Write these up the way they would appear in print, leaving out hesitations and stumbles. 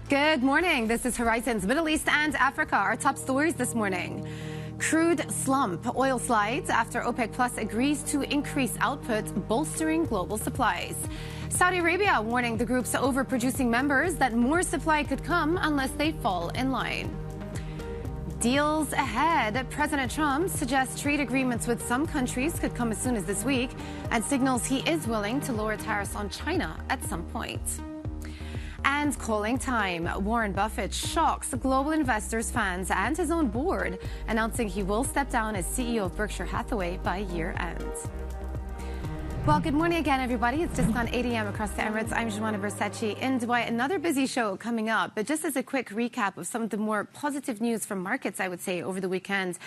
Good morning. This is Horizon's Middle East and Africa. Our top stories this morning. Crude slump. Oil slides after OPEC Plus agrees to increase output, bolstering global supplies. Saudi Arabia warning the group's overproducing members that more supply could come unless they fall in line. Deals ahead. President Trump suggests trade agreements with some countries could come as soon as this week and signals he is willing to lower tariffs on China at some point. And calling time. Warren Buffett shocks global investors, fans, and his own board, announcing he will step down as CEO of Berkshire Hathaway by year end. Well, good morning again, everybody. It's just gone 8 a.m. across the Emirates. I'm Johannesburg in Dubai. Another busy show coming up. But just as a quick recap of some of the more positive news from markets, I would say, over the weekend,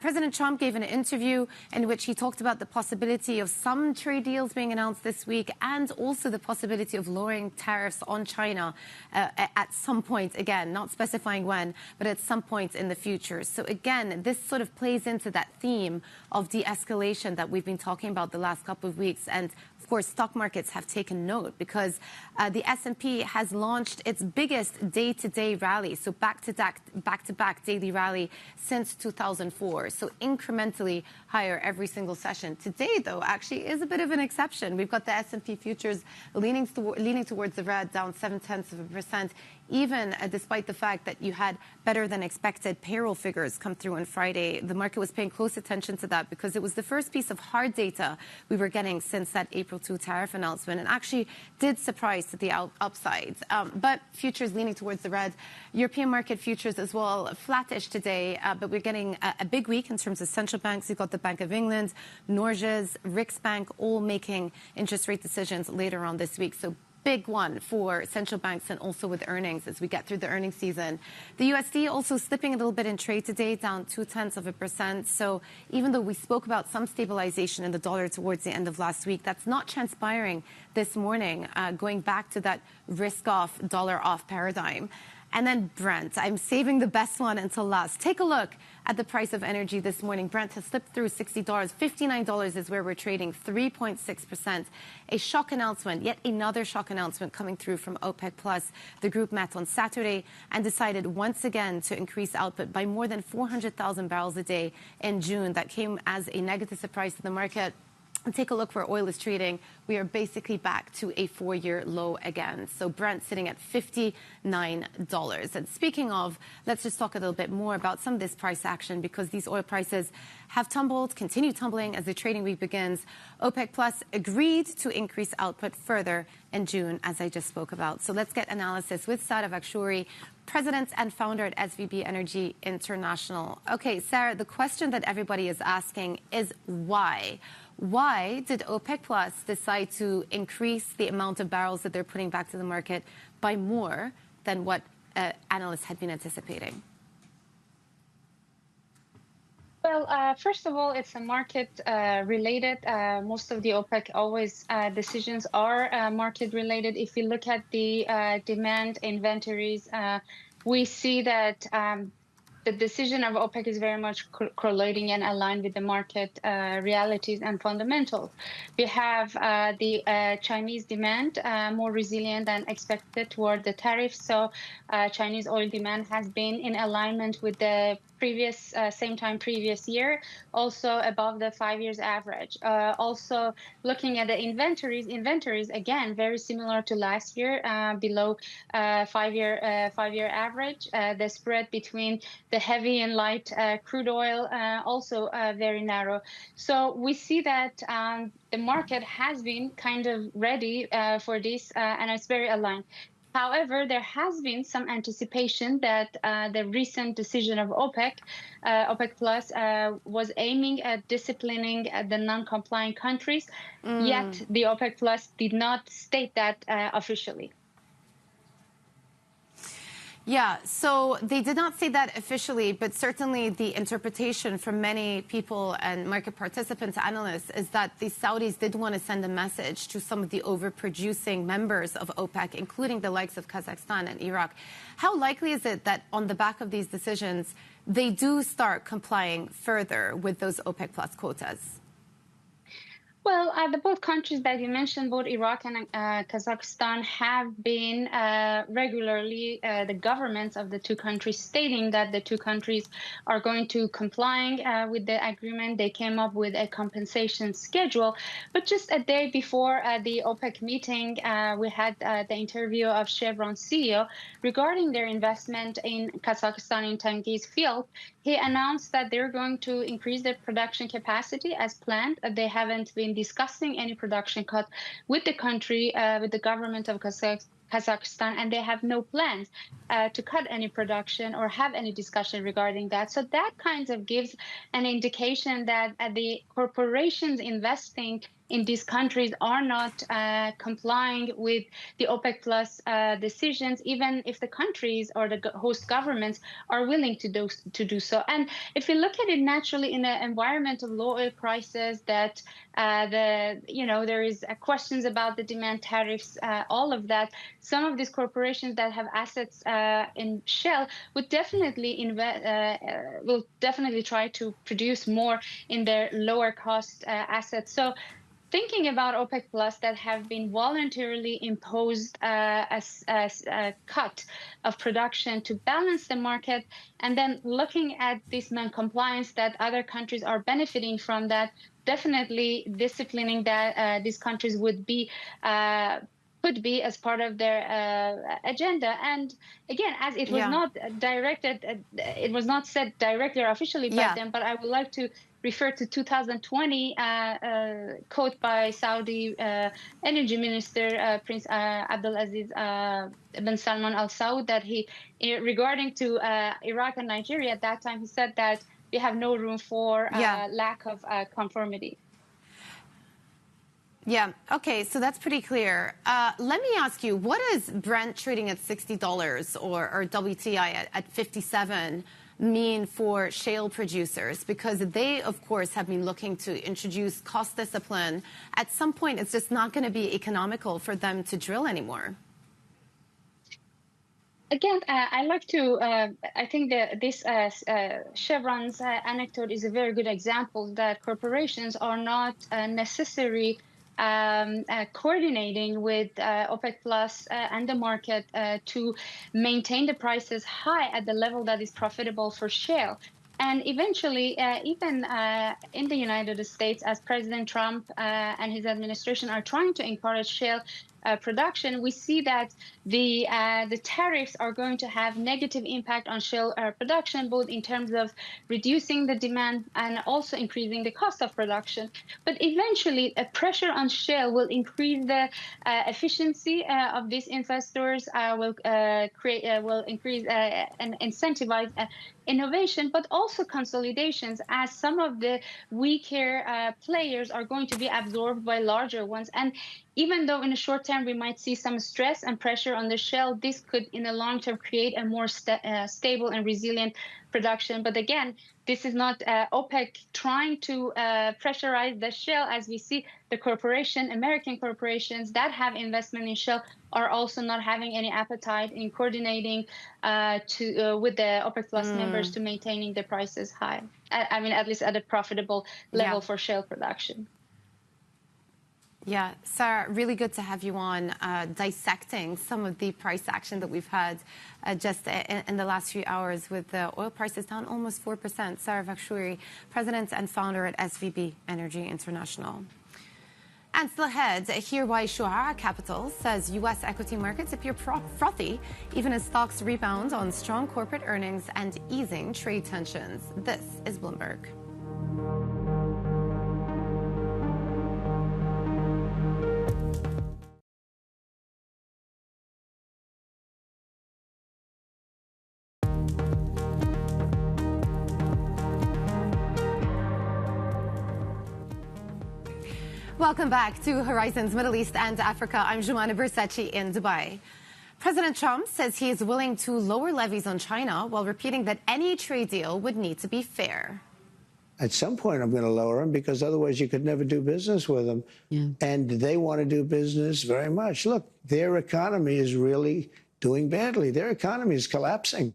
President Trump gave an interview in which he talked about the possibility of some trade deals being announced this week and also the possibility of lowering tariffs on China at some point, again, not specifying when, but at some point in the future. So again, this sort of plays into that theme of de-escalation that we've been talking about the last couple of weeks. And of course, stock markets have taken note because the S&P has launched its biggest day-to-day rally, so back-to-back daily rally since 2004, so incrementally higher every single session. Today, though, actually is a bit of an exception. We've got the S&P futures leaning towards the red, down 0.7%, even despite the fact that you had better than expected payroll figures come through on Friday. The market was paying close attention to that because it was the first piece of hard data we were getting since that April 2 tariff announcement, and actually did surprise to the upside. But futures leaning towards the red. European market futures as well, flattish today, but we're getting a big week in terms of central banks. You've got the Bank of England, Norges, Riksbank, all making interest rate decisions later on this week. So big one for central banks and also with earnings as we get through the earnings season. The USD also slipping a little bit in trade today, down 0.2%. So even though we spoke about some stabilization in the dollar towards the end of last week, that's not transpiring this morning, going back to that risk-off, dollar-off paradigm. And then Brent. I'm saving the best one until last. Take a look at the price of energy this morning. Brent has slipped through $60. $59 is where we're trading, 3.6%. A shock announcement, yet another shock announcement coming through from OPEC Plus. The group met on Saturday and decided once again to increase output by more than 400,000 barrels a day in June. That came as a negative surprise to the market. And take a look where oil is trading. We are basically back to a 4-year low again. So Brent sitting at $59. And speaking of, let's just talk a little bit more about some of this price action because these oil prices have tumbled, continue tumbling as the trading week begins. OPEC Plus agreed to increase output further in June, as I just spoke about. So let's get analysis with Sara Vakhshouri, President and founder at SVB Energy International. Okay, Sarah, the question that everybody is asking is why? Why did OPEC Plus decide to increase the amount of barrels that they're putting back to the market by more than what analysts had been anticipating? Well, first of all, it's a market related. Most of the OPEC always decisions are market related. If you look at the demand inventories, we see that the decision of OPEC is very much correlating and aligned with the market realities and fundamentals. We have the Chinese demand more resilient than expected toward the tariffs. So Chinese oil demand has been in alignment with the same time previous year, also above the 5 years average. Also looking at the inventories again very similar to last year, below 5-year average. The spread between the heavy and light crude oil also very narrow. So we see that the market has been kind of ready for this, and it's very aligned. However, there has been some anticipation that the recent decision of OPEC Plus was aiming at disciplining the non-compliant countries, yet the OPEC Plus did not state that officially. Yeah, so they did not say that officially, but certainly the interpretation from many people and market participants, analysts, is that the Saudis did want to send a message to some of the overproducing members of OPEC, including the likes of Kazakhstan and Iraq. How likely is it that on the back of these decisions, they do start complying further with those OPEC Plus quotas? Well, the both countries that you mentioned, both Iraq and Kazakhstan, have been regularly, the governments of the two countries stating that the two countries are going to complying with the agreement. They came up with a compensation schedule. But just a day before the OPEC meeting, we had the interview of Chevron CEO regarding their investment in Kazakhstan in Tengiz field. He announced that they're going to increase their production capacity as planned. They haven't been discussing any production cut with the country, with the government of Kazakhstan, and they have no plans to cut any production or have any discussion regarding that. So that kind of gives an indication that the corporations investing in these countries are not complying with the OPEC Plus decisions, even if the countries or the host governments are willing to do so. And if you look at it naturally in an environment of low oil prices, that there is questions about the demand, tariffs, all of that. Some of these corporations that have assets in Shell would definitely will definitely try to produce more in their lower cost assets. So thinking about OPEC Plus that have been voluntarily imposed as a cut of production to balance the market, and then looking at this non-compliance that other countries are benefiting from, that definitely disciplining that these countries would be could be as part of their agenda. And again, as it was not directed, it was not said directly or officially by them, but I would like to refer to 2020 quote by Saudi Energy Minister Prince Abdulaziz bin Salman Al Saud, that he, regarding to Iraq and Nigeria at that time, he said that we have no room for lack of conformity. Yeah. Okay. So that's pretty clear. Let me ask you, what is Brent trading at $60 or WTI at 57 mean for shale producers? Because they, of course, have been looking to introduce cost discipline. At some point, it's just not going to be economical for them to drill anymore. Again, I like to, I think that this Chevron's anecdote is a very good example that corporations are not necessarily coordinating with OPEC Plus and the market to maintain the prices high at the level that is profitable for shale. And eventually, even in the United States, as President Trump and his administration are trying to encourage shale production, we see that the tariffs are going to have negative impact on shale production, both in terms of reducing the demand and also increasing the cost of production. But eventually, a pressure on shale will increase the efficiency of these investors, will increase and incentivize innovation, but also consolidations, as some of the weaker players are going to be absorbed by larger ones. And even though in the short term we might see some stress and pressure on the shale, this could in the long term create a more stable and resilient production. But again, this is not OPEC trying to pressurize the shale, as we see the American corporations that have investment in shale are also not having any appetite in coordinating with the OPEC Plus members to maintaining the prices high. I mean, at least at a profitable level for shale production. Yeah, Sara, really good to have you on dissecting some of the price action that we've had just in the last few hours, with the oil prices down almost 4%. Sara Vakhshouri, president and founder at SVB Energy International. And still ahead, hear why Shuaa Capital says U.S. equity markets appear frothy, even as stocks rebound on strong corporate earnings and easing trade tensions. This is Bloomberg. Welcome back to Horizons Middle East and Africa. I'm Joanna Bersachi in Dubai. President Trump says he is willing to lower levies on China, while repeating that any trade deal would need to be fair. At some point, I'm going to lower them, because otherwise you could never do business with them. Yeah. And they want to do business very much. Look, their economy is really doing badly. Their economy is collapsing.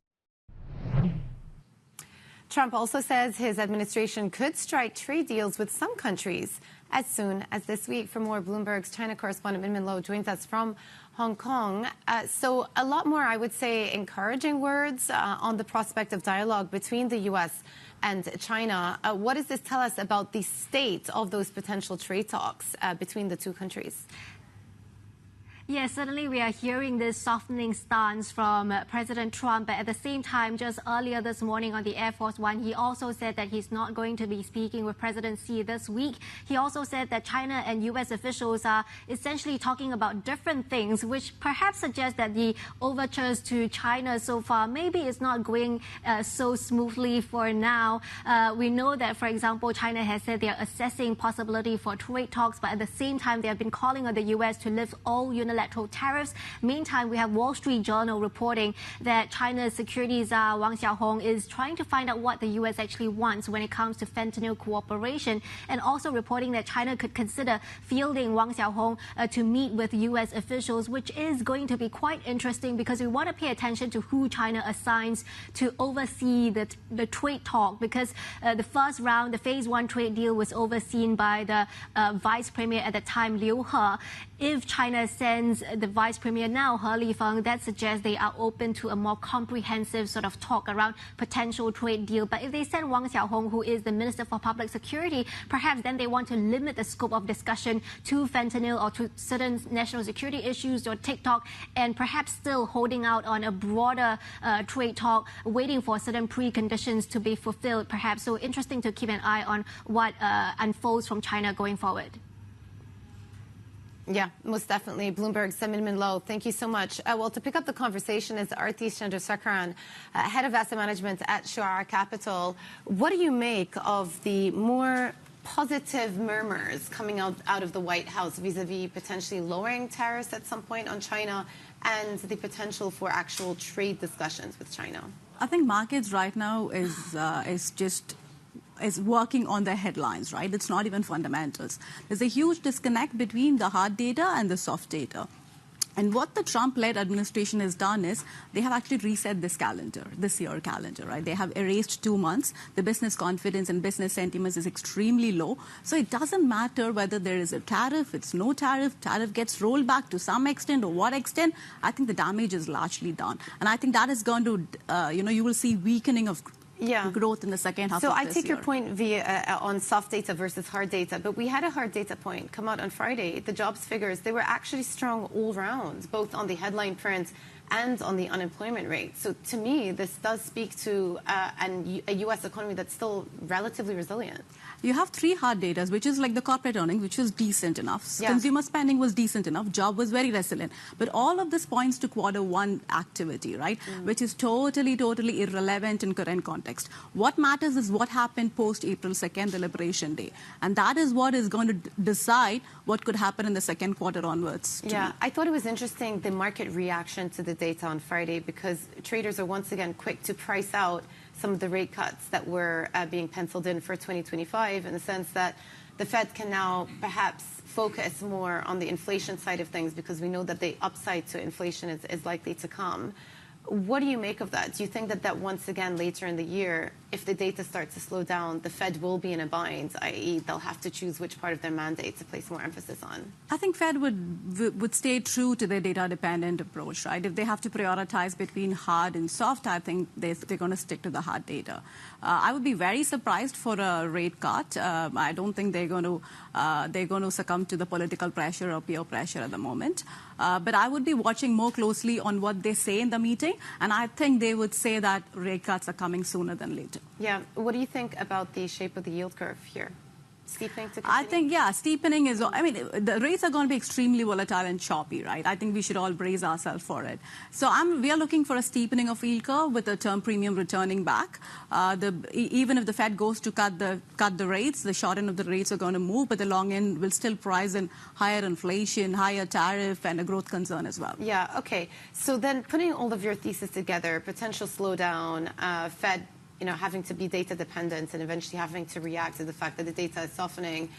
Trump also says his administration could strike trade deals with some countries as soon as this week. For more, Bloomberg's China correspondent Min Min Lo joins us from Hong Kong. So a lot more, I would say, encouraging words on the prospect of dialogue between the U.S. and China. What does this tell us about the state of those potential trade talks between the two countries? Yes, certainly we are hearing this softening stance from President Trump. But at the same time, just earlier this morning on the Air Force One, he also said that he's not going to be speaking with President Xi this week. He also said that China and U.S. officials are essentially talking about different things, which perhaps suggests that the overtures to China so far maybe is not going so smoothly for now. We know that, for example, China has said they are assessing possibility for trade talks, but at the same time, they have been calling on the U.S. to lift all unilateral tariffs. Meantime, we have Wall Street Journal reporting that China's securities czar Wang Xiaohong is trying to find out what the U.S. actually wants when it comes to fentanyl cooperation, and also reporting that China could consider fielding Wang Xiaohong to meet with U.S. officials, which is going to be quite interesting because we want to pay attention to who China assigns to oversee the trade talk, because the first round, the phase 1 trade deal, was overseen by the vice premier at the time, Liu He. If China sends the vice premier now, He Lifeng, that suggests they are open to a more comprehensive sort of talk around potential trade deal. But if they send Wang Xiaohong, who is the Minister for Public Security, perhaps then they want to limit the scope of discussion to fentanyl or to certain national security issues or TikTok, and perhaps still holding out on a broader trade talk, waiting for certain preconditions to be fulfilled, perhaps. So interesting to keep an eye on what unfolds from China going forward. Yeah, most definitely. Bloomberg's Min Min Lo, thank you so much. Well, to pick up the conversation is Aarthi Chandrasekaran, head of asset management at Shuaa Capital. What do you make of the more positive murmurs coming out of the White House vis-a-vis potentially lowering tariffs at some point on China and the potential for actual trade discussions with China? I think markets right now is working on the headlines, right? It's not even fundamentals. There's a huge disconnect between the hard data and the soft data. And what the Trump-led administration has done is they have actually reset this year calendar, right? They have erased 2 months. The business confidence and business sentiments is extremely low. So it doesn't matter whether there is a tariff, it's no tariff, tariff gets rolled back to some extent or what extent. I think the damage is largely done. And I think that is going to, you will see weakening of growth in the second half of this year. So I take your point on soft data versus hard data, but we had a hard data point come out on Friday. The jobs figures, they were actually strong all round, both on the headline print and on the unemployment rate. So to me, this does speak to a U.S. economy that's still relatively resilient. You have 3 hard data, which is like the corporate earnings, which was decent enough. Yeah. Consumer spending was decent enough. Job was very resilient. But all of this points to Q1 activity, right? Which is totally irrelevant in current context. What matters is what happened post-April 2nd, the Liberation Day. And that is what is going to decide what could happen in the second quarter onwards. Yeah, I thought it was interesting, the market reaction to the data on Friday, because traders are once again quick to price out some of the rate cuts that were being penciled in for 2025, in the sense that the Fed can now perhaps focus more on the inflation side of things, because we know that the upside to inflation is likely to come. What do you make of that? Do you think that once again later in the year, if the data starts to slow down, the Fed will be in a bind, i.e. they'll have to choose which part of their mandate to place more emphasis on? I think Fed would stay true to their data-dependent approach, right? If they have to prioritize between hard and soft, I think they're going to stick to the hard data. I would be very surprised for a rate cut. I don't think they're going to succumb to the political pressure or peer pressure at the moment. But I would be watching more closely on what they say in the meeting, and I think they would say that rate cuts are coming sooner than later. Yeah. What do you think about the shape of the yield curve here? Steepening to continue? I think, yeah, steepening is, I mean, the rates are going to be extremely volatile and choppy, right? I think we should all brace ourselves for it. So we are looking for a steepening of yield curve with the term premium returning back. Even if the Fed goes to cut the rates, the short end of the rates are going to move, but the long end will still price in higher inflation, higher tariff, and a growth concern as well. Yeah, okay. So then putting all of your thesis together, potential slowdown, Fed having to be data dependent and eventually having to react to the fact that the data is softening.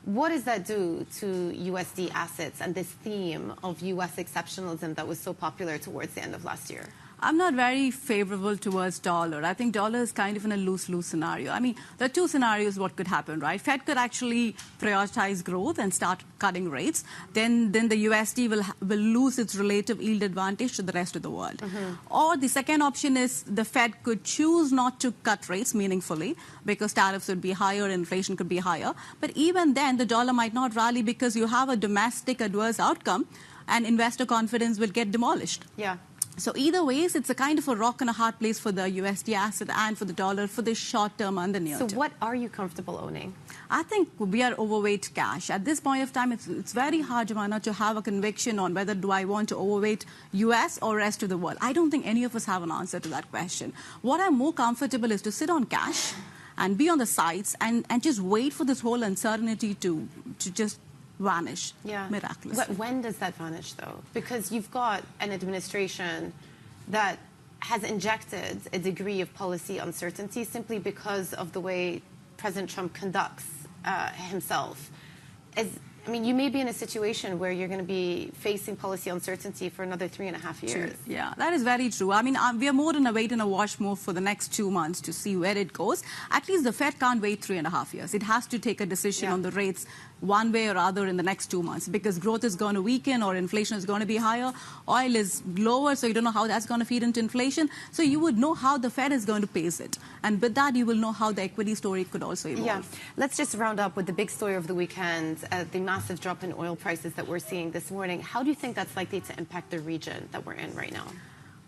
What does that do to USD assets and this theme of US exceptionalism that was so popular towards the end of last year? I'm not very favorable towards dollar. I think dollar is kind of in a lose-lose scenario. I mean, there are two scenarios what could happen, right? Fed could actually prioritize growth and start cutting rates. Then the USD will lose its relative yield advantage to the rest of the world. Mm-hmm. Or the second option is the Fed could choose not to cut rates meaningfully because tariffs would be higher, inflation could be higher. But even then, the dollar might not rally because you have a domestic adverse outcome and investor confidence will get demolished. Yeah. So either ways, it's a kind of a rock and a hard place for the USD asset and for the dollar for the short term and the near term. So what are you comfortable owning? I think we are overweight cash. At this point of time, it's very hard, Johanna, to have a conviction on whether do I want to overweight US or rest of the world. I don't think any of us have an answer to that question. What I'm more comfortable is to sit on cash and be on the sides and just wait for this whole uncertainty to just vanish miraculously. When does that vanish, though? Because you've got an administration that has injected a degree of policy uncertainty simply because of the way President Trump conducts himself. I mean, you may be in a situation where you're going to be facing policy uncertainty for another 3.5 years. True. Yeah, that is very true. I mean, we are more in a wait and a watch move for the next 2 months to see where it goes. At least the Fed can't wait 3.5 years. It has to take a decision on the rates one way or other in the next 2 months because growth is going to weaken or inflation is going to be higher. Oil is lower, so you don't know how that's going to feed into inflation. So you would know how the Fed is going to pace it. And with that, you will know how the equity story could also evolve. Yeah. Let's just round up with the big story of the weekend, the massive drop in oil prices that we're seeing this morning. How do you think that's likely to impact the region that we're in right now?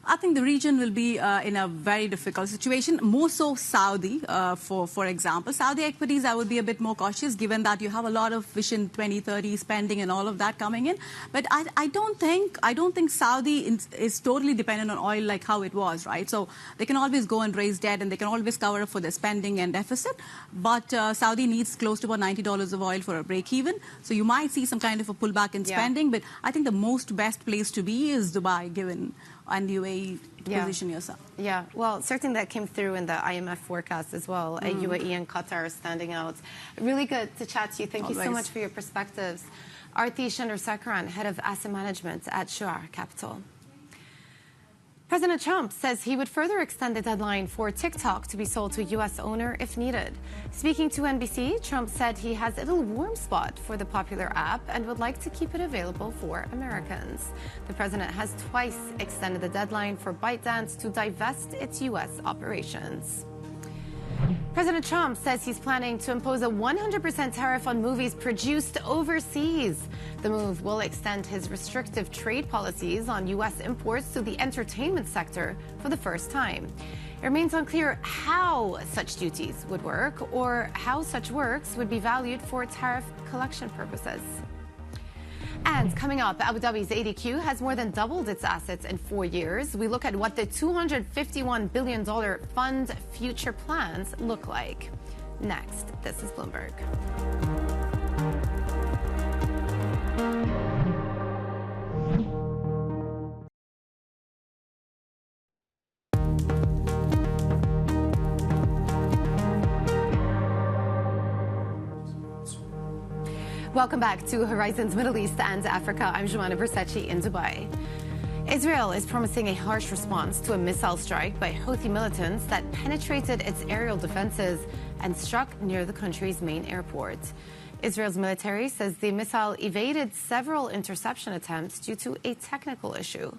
I think the region will be in a very difficult situation, more so Saudi, for example. Saudi equities, I would be a bit more cautious, given that you have a lot of Vision 2030 spending and all of that coming in. But I don't think Saudi is totally dependent on oil like how it was, right? So they can always go and raise debt and they can always cover up for their spending and deficit. But Saudi needs close to about $90 of oil for a break even. So you might see some kind of a pullback in spending. But I think the most best place to be is Dubai, given and UAE position yourself. Yeah, well, certainly that came through in the IMF forecast as well. UAE and Qatar are standing out. Really good to chat to you. Thank you so much for your perspectives. Aarthi Chandrasekaran, Head of Asset Management at Shuaa Capital. President Trump says he would further extend the deadline for TikTok to be sold to a U.S. owner if needed. Speaking to NBC, Trump said he has a little warm spot for the popular app and would like to keep it available for Americans. The president has twice extended the deadline for ByteDance to divest its U.S. operations. President Trump says he's planning to impose a 100% tariff on movies produced overseas. The move will extend his restrictive trade policies on U.S. imports to the entertainment sector for the first time. It remains unclear how such duties would work or how such works would be valued for tariff collection purposes. And coming up, Abu Dhabi's ADQ has more than doubled its assets in 4 years. We look at what the $251 billion fund future plans look like. Next, this is Bloomberg. Welcome back to Horizons Middle East and Africa. I'm Joanna Versace in Dubai. Israel is promising a harsh response to a missile strike by Houthi militants that penetrated its aerial defenses and struck near the country's main airport. Israel's military says the missile evaded several interception attempts due to a technical issue.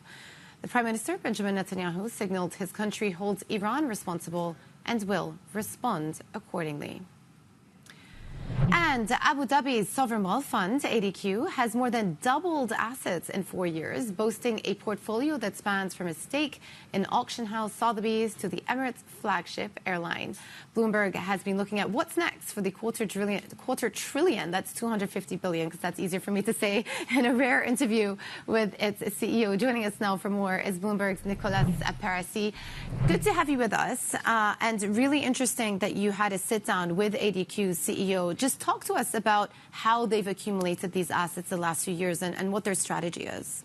The Prime Minister, Benjamin Netanyahu, signaled his country holds Iran responsible and will respond accordingly. And Abu Dhabi's sovereign wealth fund, ADQ, has more than doubled assets in 4 years, boasting a portfolio that spans from a stake in auction house Sotheby's to the Emirates flagship airline. Bloomberg has been looking at what's next for the quarter trillion, that's 250 billion, because that's easier for me to say, in a rare interview with its CEO. Joining us now for more is Bloomberg's Nicolas Parisi. Good to have you with us, and really interesting that you had a sit-down with ADQ's CEO. Just talk to us about how they've accumulated these assets the last few years and what their strategy is.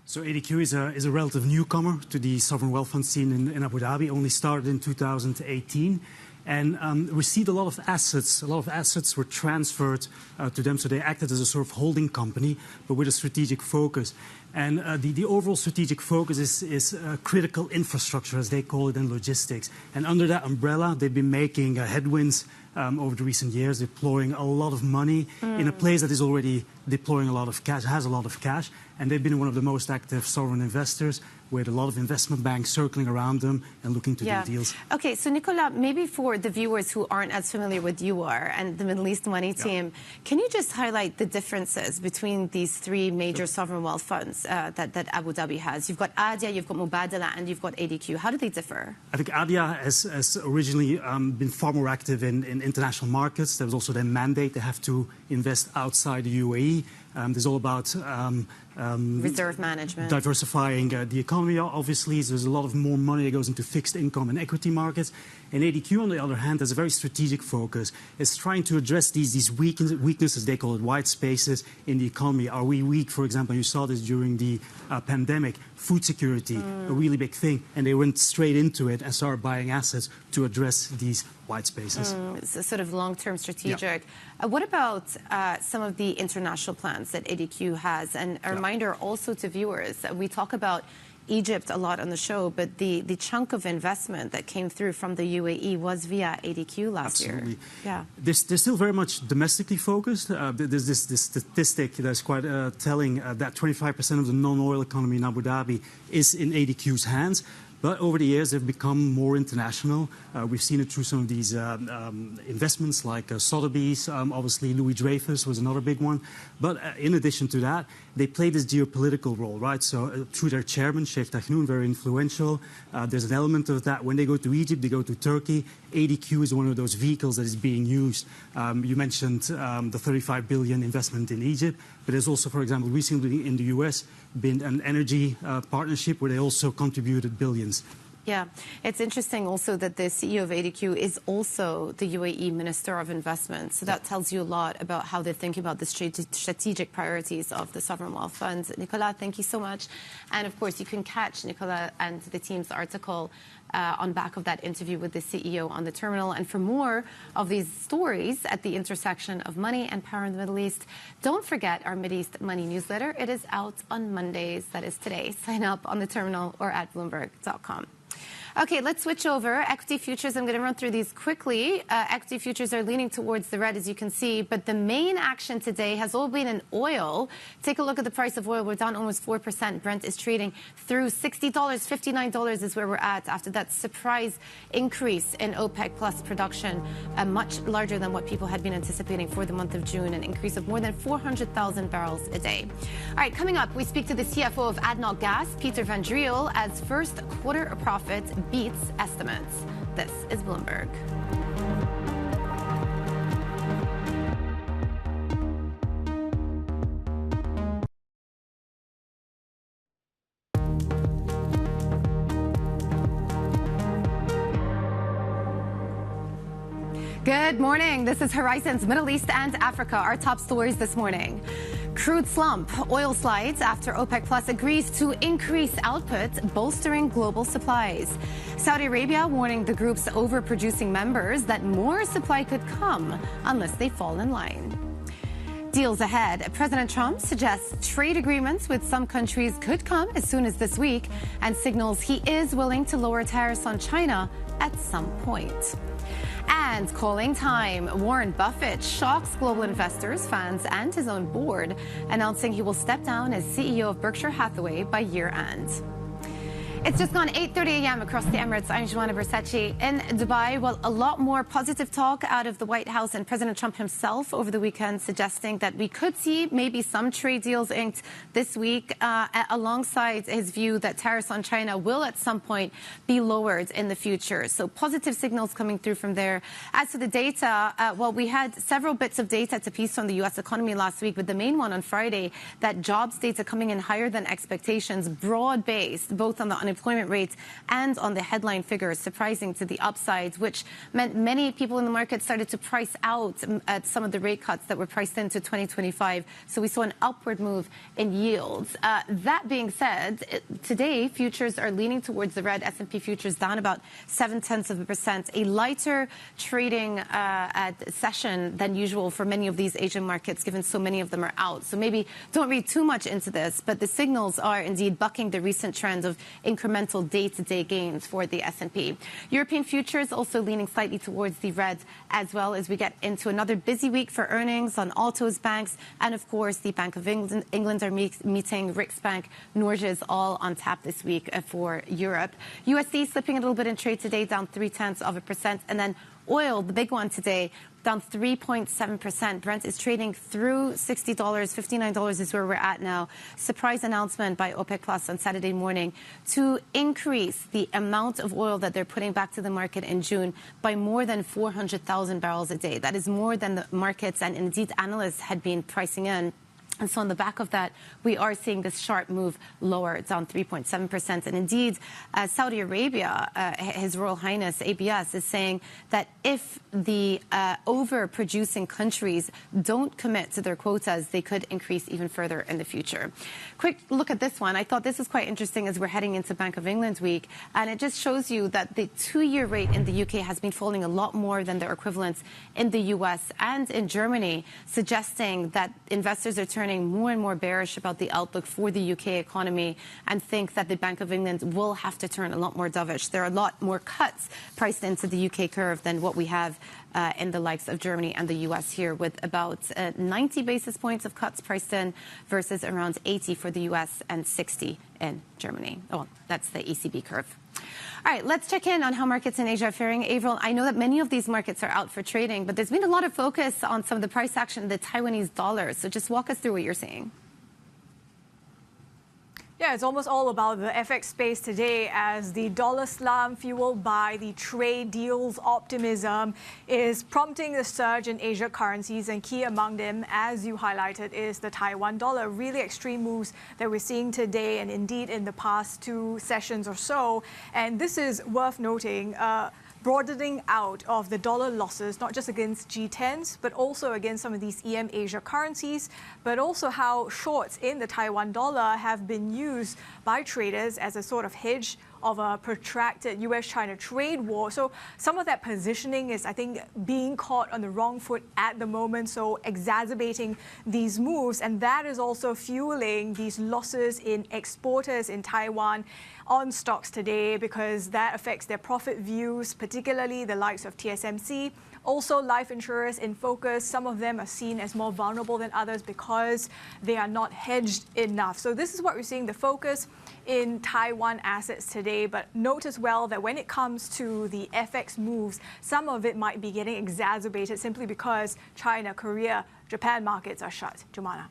So ADQ is a relative newcomer to the sovereign wealth fund scene in Abu Dhabi, only started in 2018. And received a lot of assets. A lot of assets were transferred to them, so they acted as a sort of holding company, but with a strategic focus. And the overall strategic focus is critical infrastructure, as they call it, and logistics. And under that umbrella, they've been making headwinds over the recent years, deploying a lot of money in a place that is already deploying a lot of cash, has a lot of cash. And they've been one of the most active sovereign investors, with a lot of investment banks circling around them and looking to do deals. Okay, so Nicolas, maybe for the viewers who aren't as familiar with you are and the Middle East Money team, can you just highlight the differences between these three major sovereign wealth funds that Abu Dhabi has? You've got ADIA, you've got Mubadala, and you've got ADQ. How do they differ? I think ADIA has originally been far more active in international markets. There was also their mandate. They have to invest outside the UAE. There's all about reserve management, diversifying the economy. Obviously, there's a lot of more money that goes into fixed income and equity markets. And ADQ, on the other hand, has a very strategic focus. It's trying to address these weaknesses, they call it white spaces, in the economy. Are we weak? For example, you saw this during the pandemic. Food security, a really big thing. And they went straight into it and started buying assets to address these white spaces. It's a sort of long-term strategic. What about some of the international plans that ADQ has? And a reminder also to viewers, we talk about Egypt a lot on the show, but the chunk of investment that came through from the UAE was via ADQ last year. Yeah. They're still very much domestically focused. There's this statistic that's quite telling that 25% of the non-oil economy in Abu Dhabi is in ADQ's hands. But over the years, they've become more international. We've seen it through some of these investments like Sotheby's. Obviously, Louis Dreyfus was another big one. But in addition to that, they play this geopolitical role, right? So through their chairman, Sheikh Tahnoun, very influential. There's an element of that. When they go to Egypt, they go to Turkey. ADQ is one of those vehicles that is being used. You mentioned the $35 billion investment in Egypt. But there's also, for example, recently in the US, been an energy partnership where they also contributed billions. Yeah, it's interesting also that the CEO of ADQ is also the UAE Minister of Investment. So that tells you a lot about how they're thinking about the strategic priorities of the sovereign wealth funds. Nicolas, thank you so much. And of course, you can catch Nicolas and the team's article on back of that interview with the CEO on the terminal. And for more of these stories at the intersection of money and power in the Middle East, don't forget our Mideast Money newsletter. It is out on Mondays, that is today. Sign up on the terminal or at Bloomberg.com. Okay, let's switch over. Equity futures, I'm going to run through these quickly. Equity futures are leaning towards the red, as you can see, but the main action today has all been in oil. Take a look at the price of oil. We're down almost 4%. Brent is trading through $60. $59 is where we're at after that surprise increase in OPEC plus production, much larger than what people had been anticipating for the month of June, an increase of more than 400,000 barrels a day. All right, coming up, we speak to the CFO of ADNOC Gas, Peter Van Driel, as first quarter profit beats estimates. This is Bloomberg. Good morning. This is Horizon's Middle East and Africa. Our top stories this morning. Crude slump. Oil slides after OPEC Plus agrees to increase output, bolstering global supplies. Saudi Arabia warning the group's overproducing members that more supply could come unless they fall in line. Deals ahead. President Trump suggests trade agreements with some countries could come as soon as this week and signals he is willing to lower tariffs on China at some point. And calling time. Warren Buffett shocks global investors, fans, and his own board, announcing he will step down as CEO of Berkshire Hathaway by year-end. It's just gone 8:30 a.m. across the Emirates. I'm Joanna Versace in Dubai. Well, a lot more positive talk out of the White House and President Trump himself over the weekend, suggesting that we could see maybe some trade deals inked this week, alongside his view that tariffs on China will at some point be lowered in the future. So positive signals coming through from there. As for the data, well, we had several bits of data to piece from the U.S. economy last week, but the main one on Friday, that jobs data coming in higher than expectations, broad-based, both on the unemployment unemployment rate and on the headline figures, surprising to the upside, which meant many people in the market started to price out at some of the rate cuts that were priced into 2025. So we saw an upward move in yields. That being said, today futures are leaning towards the red. S&P futures down about 0.7%, a lighter trading session than usual for many of these Asian markets, given so many of them are out. So maybe don't read too much into this, but the signals are indeed bucking the recent trend of incremental day-to-day gains for the S&P. European futures also leaning slightly towards the red as well as we get into another busy week for earnings on autos, banks, and of course the Bank of England are meeting, Riksbank, Norges all on tap this week for Europe. USD slipping a little bit in trade today, down 0.3%, and then oil, the big one today, down 3.7%. Brent is trading through $60. $59 is where we're at now. Surprise announcement by OPEC Plus on Saturday morning to increase the amount of oil that they're putting back to the market in June by more than 400,000 barrels a day. That is more than the markets and indeed analysts had been pricing in. And so on the back of that, we are seeing this sharp move lower, down 3.7%. And indeed, Saudi Arabia, His Royal Highness, ABS, is saying that if the overproducing countries don't commit to their quotas, they could increase even further in the future. Quick look at this one. I thought this was quite interesting as we're heading into Bank of England week. And it just shows you that the two-year rate in the UK has been falling a lot more than their equivalents in the US and in Germany, suggesting that investors are turning more and more bearish about the outlook for the UK economy and think that the Bank of England will have to turn a lot more dovish. There are a lot more cuts priced into the UK curve than what we have in the likes of Germany and the US here, with about 90 basis points of cuts priced in versus around 80 for the US and 60 in Germany. Oh, that's the ECB curve. All right, let's check in on how markets in Asia are faring. Avril, I know that many of these markets are out for trading, but there's been a lot of focus on some of the price action in the Taiwanese dollar. So just walk us through what you're seeing. Yeah, it's almost all about the FX space today as the dollar slump fueled by the trade deals optimism is prompting the surge in Asia currencies, and key among them, as you highlighted, is the Taiwan dollar. Really extreme moves that we're seeing today and indeed in the past two sessions or so. And this is worth noting. Broadening out of the dollar losses, not just against G10s, but also against some of these EM Asia currencies, but also how shorts in the Taiwan dollar have been used by traders as a sort of hedge of a protracted US-China trade war. So some of that positioning is, I think, being caught on the wrong foot at the moment, so exacerbating these moves. And that is also fueling these losses in exporters in Taiwan on stocks today, because that affects their profit views, particularly the likes of TSMC. Also, life insurers in focus. Some of them are seen as more vulnerable than others because they are not hedged enough. So this is what we're seeing, the focus in Taiwan assets today. But note as well that when it comes to the FX moves, some of it might be getting exacerbated simply because China, Korea, Japan markets are shut. Jumana.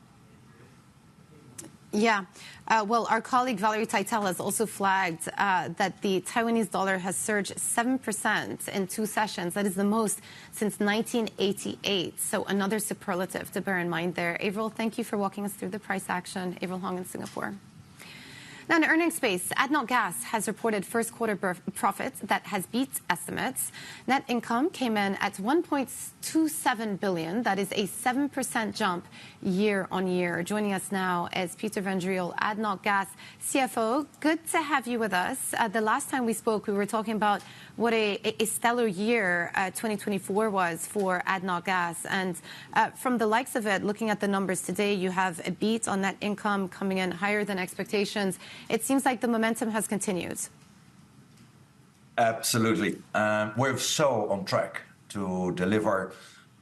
Yeah. Well, our colleague Valerie Teitel has also flagged that the Taiwanese dollar has surged 7% in two sessions. That is the most since 1988. So another superlative to bear in mind there. Avril, thank you for walking us through the price action. Avril Hong in Singapore. Now, in the earnings space, ADNOC Gas has reported first quarter profits that has beat estimates. Net income came in at 1.27 billion. That is a 7% jump year on year. Joining us now is Peter Van Driel, ADNOC Gas CFO. Good to have you with us. The last time we spoke, we were talking about what a stellar year 2024 was for ADNOC Gas. And from the likes of it, looking at the numbers today, you have a beat on net income coming in higher than expectations. It seems like the momentum has continued. Absolutely. We're so on track to deliver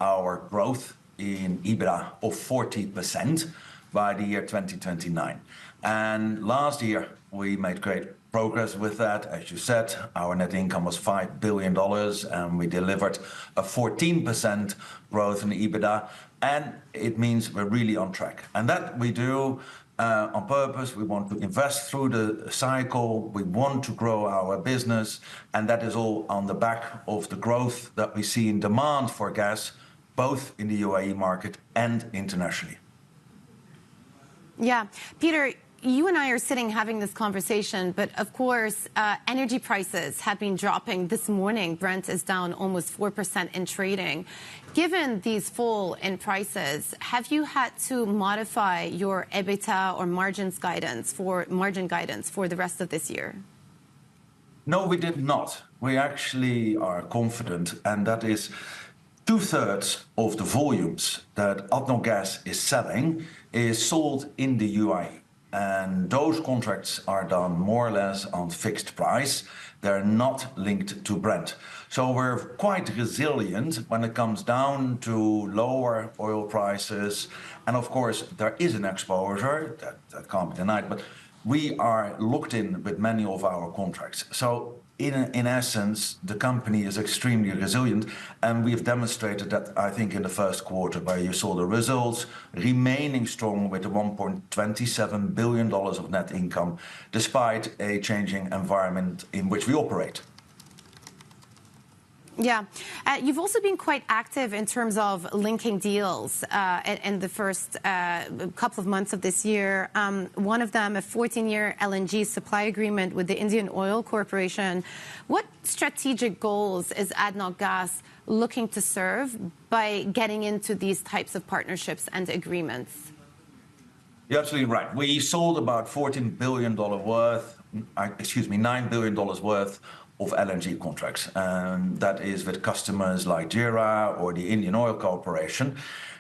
our growth in EBITDA of 40% by the year 2029. And last year, we made great progress with that. As you said, our net income was $5 billion, and we delivered a 14% growth in EBITDA. And it means we're really on track. And that we do on purpose. We want to invest through the cycle. We want to grow our business. And that is all on the back of the growth that we see in demand for gas, both in the UAE market and internationally. Yeah. Peter, you and I are sitting having this conversation, but of course, energy prices have been dropping. This morning, Brent is down almost 4% in trading. Given these fall in prices, have you had to modify your EBITDA or margin guidance for the rest of this year? No, we did not. We actually are confident, and that is 2/3 of the volumes that ADNOC Gas is selling is sold in the UAE. And those contracts are done more or less on fixed price. They're not linked to Brent. So we're quite resilient when it comes down to lower oil prices. And of course, there is an exposure, that can't be denied, but we are locked in with many of our contracts. So in essence, the company is extremely resilient, and we've demonstrated that, I think, in the first quarter, where you saw the results remaining strong with the $1.27 billion of net income, despite a changing environment in which we operate. Yeah. You've also been quite active in terms of linking deals in the first couple of months of this year. One of them, a 14-year LNG supply agreement with the Indian Oil Corporation. What strategic goals is ADNOC Gas looking to serve by getting into these types of partnerships and agreements? You're absolutely right. We sold about $9 billion worth of LNG contracts, and that is with customers like JERA or the Indian Oil Corporation.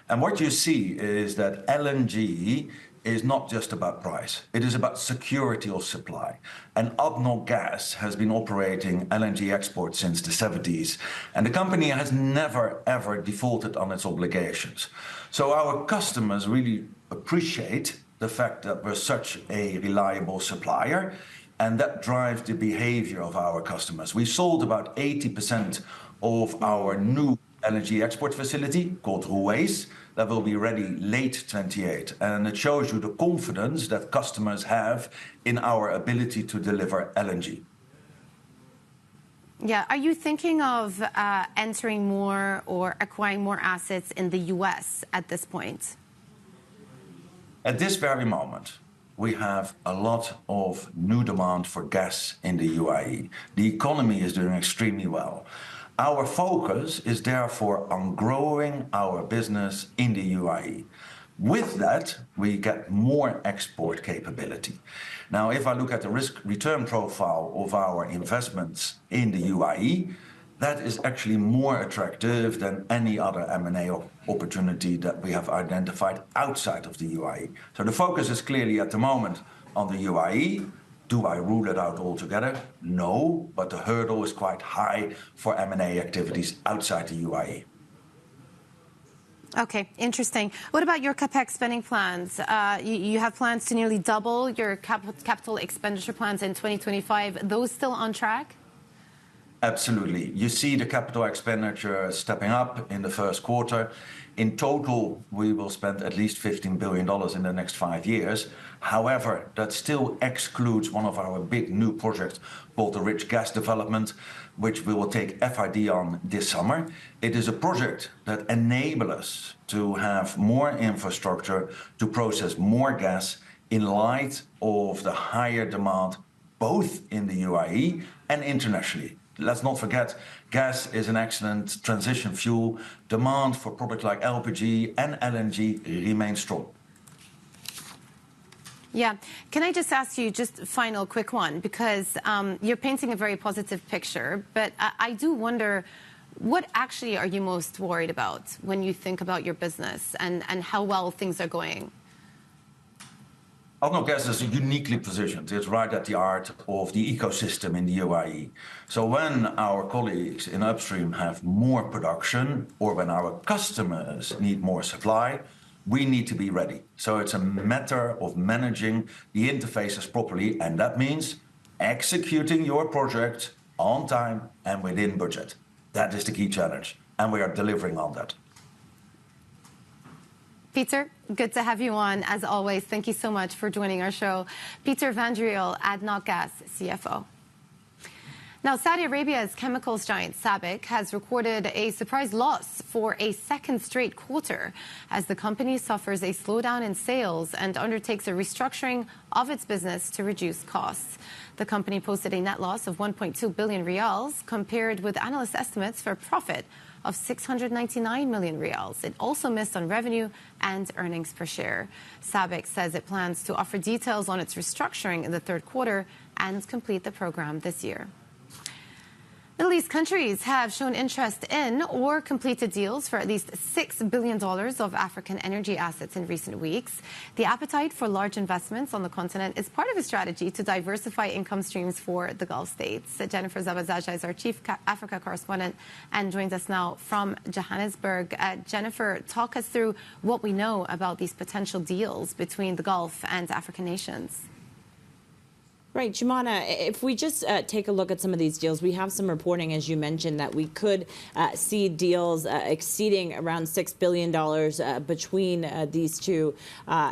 And what you see is that LNG is not just about price, it is about security of supply. And ADNOC Gas has been operating LNG exports since the 70s, and the company has never, ever defaulted on its obligations. So our customers really appreciate the fact that we're such a reliable supplier, and that drives the behavior of our customers. We sold about 80% of our new LNG export facility called Ruwais that will be ready late 28. And it shows you the confidence that customers have in our ability to deliver LNG. Yeah. Are you thinking of entering more or acquiring more assets in the US at this point? At this very moment, we have a lot of new demand for gas in the UAE. The economy is doing extremely well. Our focus is therefore on growing our business in the UAE. With that, we get more export capability. Now, if I look at the risk-return profile of our investments in the UAE, that is actually more attractive than any other M&A opportunity that we have identified outside of the UAE. So the focus is clearly at the moment on the UAE. Do I rule it out altogether? No, but the hurdle is quite high for M&A activities outside the UAE. Okay, interesting. What about your capex spending plans? You have plans to nearly double your capital expenditure plans in 2025. Those still on track? Absolutely. You see the capital expenditure stepping up in the first quarter. In total, we will spend at least $15 billion in the next 5 years. However, that still excludes one of our big new projects called the Rich Gas Development, which we will take FID on this summer. It is a project that enables us to have more infrastructure to process more gas in light of the higher demand, both in the UAE and internationally. Let's not forget, gas is an excellent transition fuel. Demand for products like LPG and LNG remains strong. Yeah. Can I just ask you just a final quick one? Because you're painting a very positive picture, but I do wonder, what actually are you most worried about when you think about your business and how well things are going? ADNOC Gas is uniquely positioned. It's right at the heart of the ecosystem in the UAE. So when our colleagues in upstream have more production, or when our customers need more supply, we need to be ready. So it's a matter of managing the interfaces properly, and that means executing your project on time and within budget. That is the key challenge, and we are delivering on that. Peter, good to have you on, as always. Thank you so much for joining our show. Peter Van Driel, ADNOC Gas CFO. Now, Saudi Arabia's chemicals giant SABIC has recorded a surprise loss for a second straight quarter as the company suffers a slowdown in sales and undertakes a restructuring of its business to reduce costs. The company posted a net loss of 1.2 billion riyals compared with analyst estimates for a profit of 699 million riyals. It also missed on revenue and earnings per share. SABIC says it plans to offer details on its restructuring in the third quarter and complete the program this year. Middle East countries have shown interest in or completed deals for at least $6 billion of African energy assets in recent weeks. The appetite for large investments on the continent is part of a strategy to diversify income streams for the Gulf states. Jennifer Zabazaja is our chief Africa correspondent and joins us now from Johannesburg. Jennifer, talk us through what we know about these potential deals between the Gulf and African nations. Right, Jumana, if we just take a look at some of these deals, we have some reporting, as you mentioned, that we could see deals exceeding around $6 billion between these two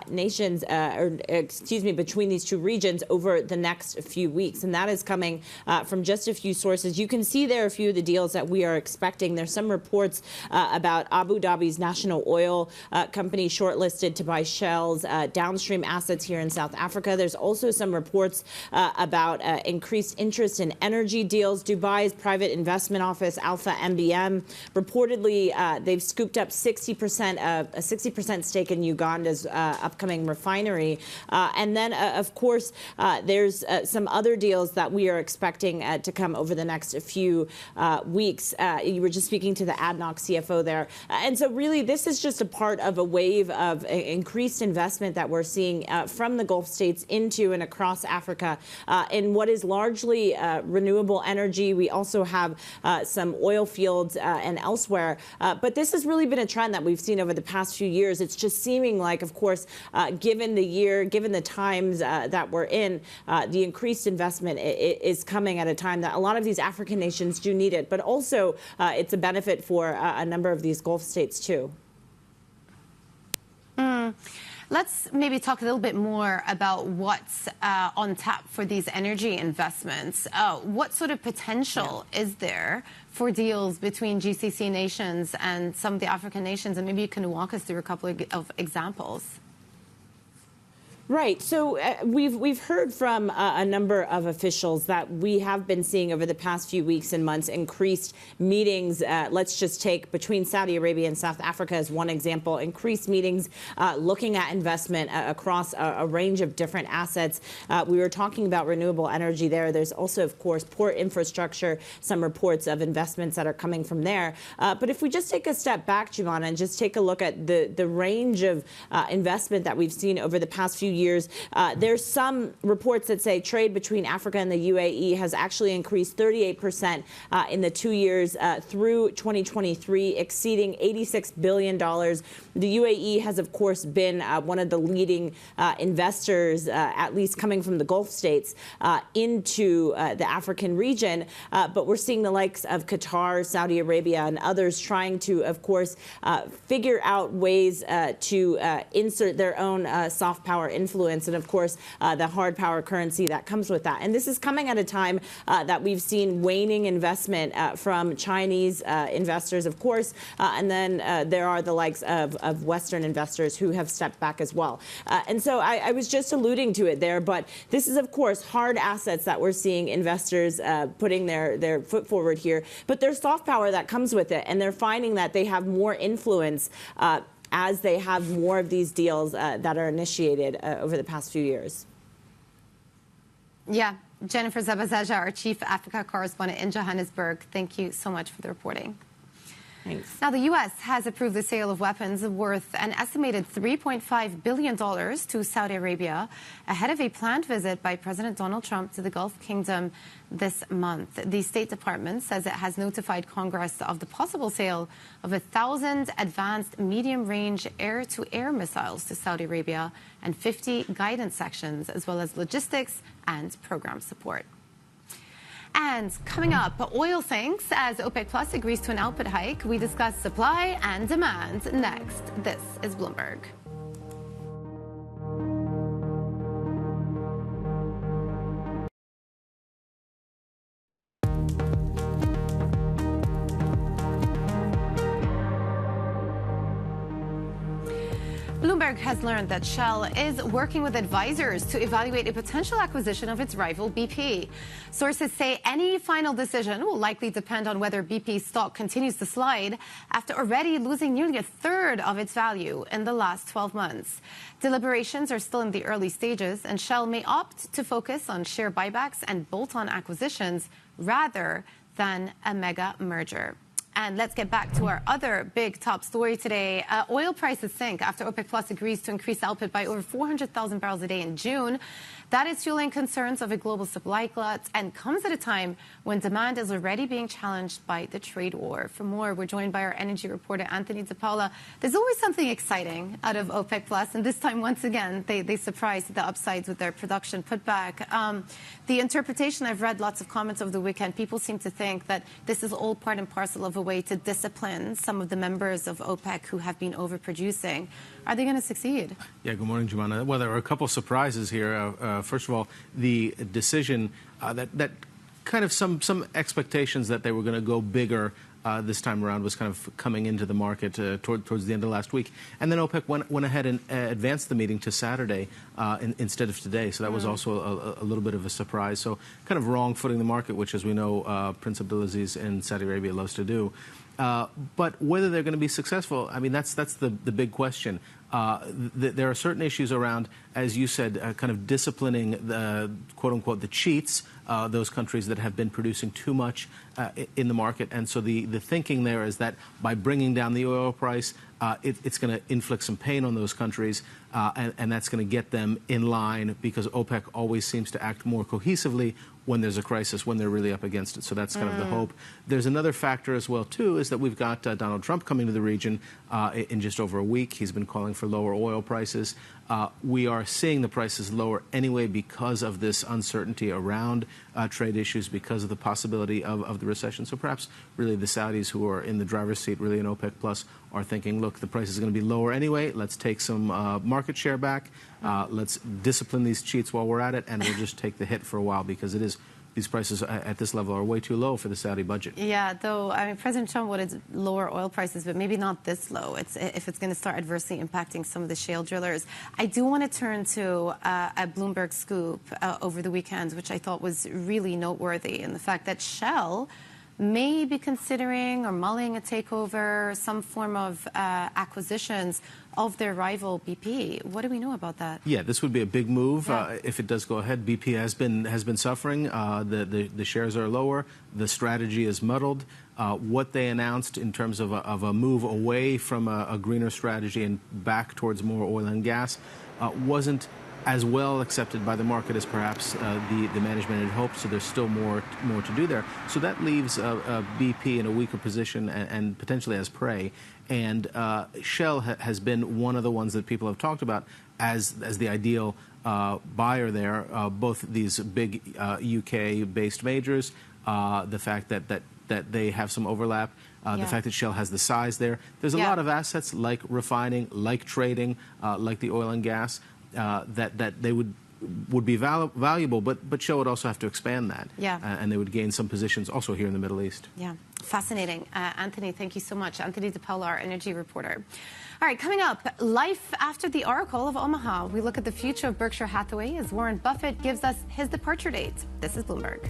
nations, between these two regions over the next few weeks. And that is coming from just a few sources. You can see there a few of the deals that we are expecting. There's some reports about Abu Dhabi's national oil company shortlisted to buy Shell's downstream assets here in South Africa. There's also some reports about increased interest in energy deals. Dubai's private investment office, Alpha MBM, reportedly they've scooped up 60% stake in Uganda's upcoming refinery. And then, of course, there's some other deals that we are expecting to come over the next few weeks. You were just speaking to the ADNOC CFO there. And so really, this is just a part of a wave of increased investment that we're seeing from the Gulf states into and across Africa in what is largely renewable energy. We also have some oil fields and elsewhere. But this has really been a trend that we've seen over the past few years. It's just seeming like, of course, given the year, given the times that we're in, the increased investment is coming at a time that a lot of these African nations do need it. But also, it's a benefit for a number of these Gulf states, too. Let's maybe talk a little bit more about what's on tap for these energy investments. What sort of potential is there for deals between GCC nations and some of the African nations? And maybe you can walk us through a couple of examples. Right. So we've heard from a number of officials that we have been seeing over the past few weeks and months increased meetings. Let's just take between Saudi Arabia and South Africa as one example, increased meetings looking at investment across a range of different assets. We were talking about renewable energy there. There's also, of course, port infrastructure, some reports of investments that are coming from there. But if we just take a step back, Jumana, and just take a look at the range of investment that we've seen over the past few years, there's some reports that say trade between Africa and the UAE has actually increased 38% in the 2 years through 2023, exceeding $86 billion. The UAE has, of course, been one of the leading investors, at least coming from the Gulf states, into the African region. But we're seeing the likes of Qatar, Saudi Arabia, and others trying to, of course, figure out ways to insert their own soft power influence and, of course, the hard power currency that comes with that. And this is coming at a time that we've seen waning investment from Chinese investors, of course, and then there are the likes of Western investors who have stepped back as well. And so I was just alluding to it there, but this is, of course, hard assets that we're seeing investors putting their foot forward here. But there's soft power that comes with it, and they're finding that they have more influence as they have more of these deals that are initiated over the past few years. Yeah. Jennifer Zabazaja, our chief Africa correspondent in Johannesburg, thank you so much for the reporting. Thanks. Now, the U.S. has approved the sale of weapons worth an estimated $3.5 billion to Saudi Arabia ahead of a planned visit by President Donald Trump to the Gulf Kingdom this month. The State Department says it has notified Congress of the possible sale of 1,000 advanced medium-range air-to-air missiles to Saudi Arabia and 50 guidance sections, as well as logistics and program support. And coming up, oil sinks as OPEC Plus agrees to an output hike. We discuss supply and demand next. This is Bloomberg. Bloomberg has learned that Shell is working with advisors to evaluate a potential acquisition of its rival BP. Sources say any final decision will likely depend on whether BP's stock continues to slide after already losing nearly a third of its value in the last 12 months. Deliberations are still in the early stages, and Shell may opt to focus on share buybacks and bolt-on acquisitions rather than a mega merger. And let's get back to our other big top story today. Oil prices sink after OPEC Plus agrees to increase output by over 400,000 barrels a day in June. That is fueling concerns of a global supply glut and comes at a time when demand is already being challenged by the trade war. For more, we're joined by our energy reporter, Aarthi Chandrasekaran. There's always something exciting out of OPEC Plus, and this time, once again, they surprised the upsides with their production putback. The interpretation, I've read lots of comments over the weekend, people seem to think that this is all part and parcel of a way to discipline some of the members of OPEC who have been overproducing. Are they going to succeed? Yeah, good morning, Jumana. Well, there are a couple of surprises here. First of all, the decision that kind of some expectations that they were going to go bigger this time around was kind of coming into the market towards the end of last week. And then OPEC went ahead and advanced the meeting to Saturday instead of today. So that was also a little bit of a surprise. So kind of wrong-footing the market, which, as we know, Prince Abdulaziz in Saudi Arabia loves to do. But whether they're going to be successful, I mean, that's the big question. There are certain issues around, as you said, kind of disciplining the quote-unquote the cheats, those countries that have been producing too much in the market. And so the thinking there is that by bringing down the oil price, it's going to inflict some pain on those countries, and that's going to get them in line, because OPEC always seems to act more cohesively when there's a crisis, when they're really up against it. So that's kind of the hope. There's another factor as well, too, is that we've got Donald Trump coming to the region in just over a week. He's been calling for lower oil prices. We are seeing the prices lower anyway because of this uncertainty around trade issues, because of the possibility of the recession. So perhaps really the Saudis, who are in the driver's seat really in OPEC Plus, are thinking, look, the price is going to be lower anyway. Let's take some market share back. Let's discipline these cheats while we're at it, and we'll just take the hit for a while, because these prices at this level are way too low for the Saudi budget. Yeah, though, I mean, President Trump wanted lower oil prices, but maybe not this low. If it's going to start adversely impacting some of the shale drillers. I do want to turn to a Bloomberg scoop over the weekend, which I thought was really noteworthy, in the fact that Shell may be considering or mulling a takeover, some form of acquisitions of their rival BP. What do we know about that? Yeah, this would be a big move if it does go ahead. BP has been suffering. The shares are lower. The strategy is muddled. What they announced in terms of a move away from a greener strategy and back towards more oil and gas wasn't as well accepted by the market as perhaps the management had hoped. So there's still more to do there. So that leaves BP in a weaker position and potentially as prey. And Shell has been one of the ones that people have talked about as the ideal buyer there. Both these big UK-based majors, the fact that they have some overlap, the fact that Shell has the size there. There's a lot of assets like refining, like trading, like the oil and gas, that they would be valuable, but Shell would also have to expand that. And they would gain some positions also here in the Middle East. Yeah, fascinating. Aarthi, thank you so much. Aarthi Chandrasekaran, our energy reporter. All right, coming up, life after the Oracle of Omaha. We look at the future of Berkshire Hathaway as Warren Buffett gives us his departure date. This is Bloomberg.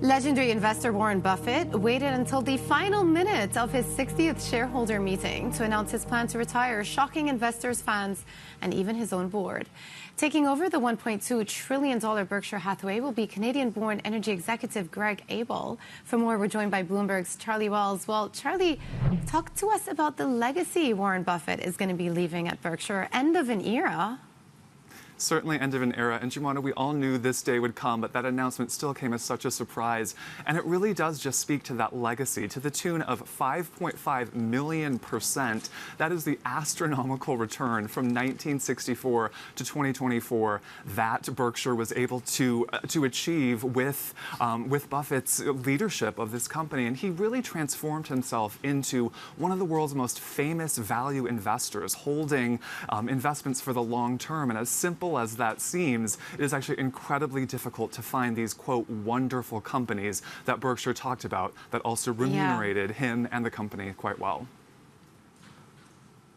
Legendary investor Warren Buffett waited until the final minute of his 60th shareholder meeting to announce his plan to retire, shocking investors, fans, and even his own board. Taking over the $1.2 trillion Berkshire Hathaway will be Canadian-born energy executive Greg Abel. For more, we're joined by Bloomberg's Charlie Wells. Well, Charlie, talk to us about the legacy Warren Buffett is going to be leaving at Berkshire. End of an era. Certainly end of an era. And Jumana, we all knew this day would come, but that announcement still came as such a surprise. And it really does just speak to that legacy to the tune of 5.5 million%. That is the astronomical return from 1964 to 2024 that Berkshire was able to achieve with Buffett's leadership of this company. And he really transformed himself into one of the world's most famous value investors, holding investments for the long term. And as simple as that seems, it is actually incredibly difficult to find these, quote, wonderful companies that Berkshire talked about that also remunerated him and the company quite well.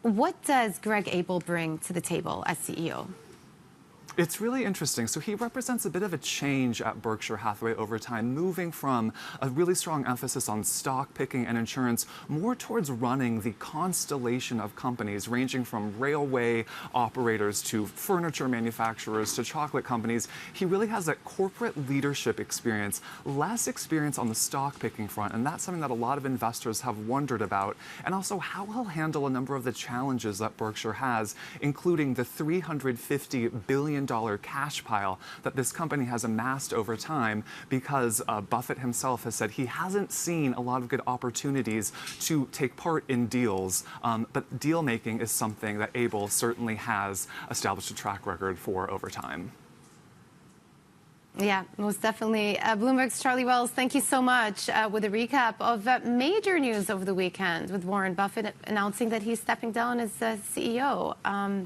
What does Greg Abel bring to the table as CEO? It's really interesting. So he represents a bit of a change at Berkshire Hathaway over time, moving from a really strong emphasis on stock picking and insurance more towards running the constellation of companies ranging from railway operators to furniture manufacturers to chocolate companies. He really has that corporate leadership experience, less experience on the stock picking front. And that's something that a lot of investors have wondered about. And also how he'll handle a number of the challenges that Berkshire has, including the $350 billion cash pile that this company has amassed over time, because Buffett himself has said he hasn't seen a lot of good opportunities to take part in deals. But deal making is something that Abel certainly has established a track record for over time. Yeah, most definitely. Bloomberg's Charlie Wells, thank you so much with a recap of major news over the weekend, with Warren Buffett announcing that he's stepping down as CEO.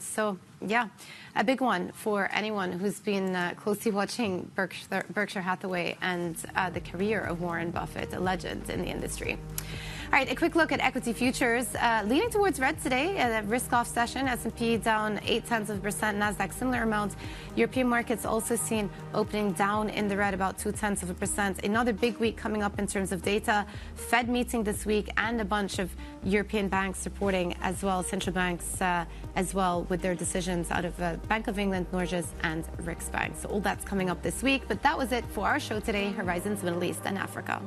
So, yeah, a big one for anyone who's been closely watching Berkshire Hathaway and the career of Warren Buffett, a legend in the industry. All right, a quick look at equity futures. Leaning towards red today, a risk-off session. S&P down 0.8%, Nasdaq similar amount. European markets also seen opening down in the red, about 0.2%. Another big week coming up in terms of data. Fed meeting this week, and a bunch of European banks reporting as well, central banks as well, with their decisions out of Bank of England, Norges, and Riksbank. So all that's coming up this week. But that was it for our show today, Horizons Middle East and Africa.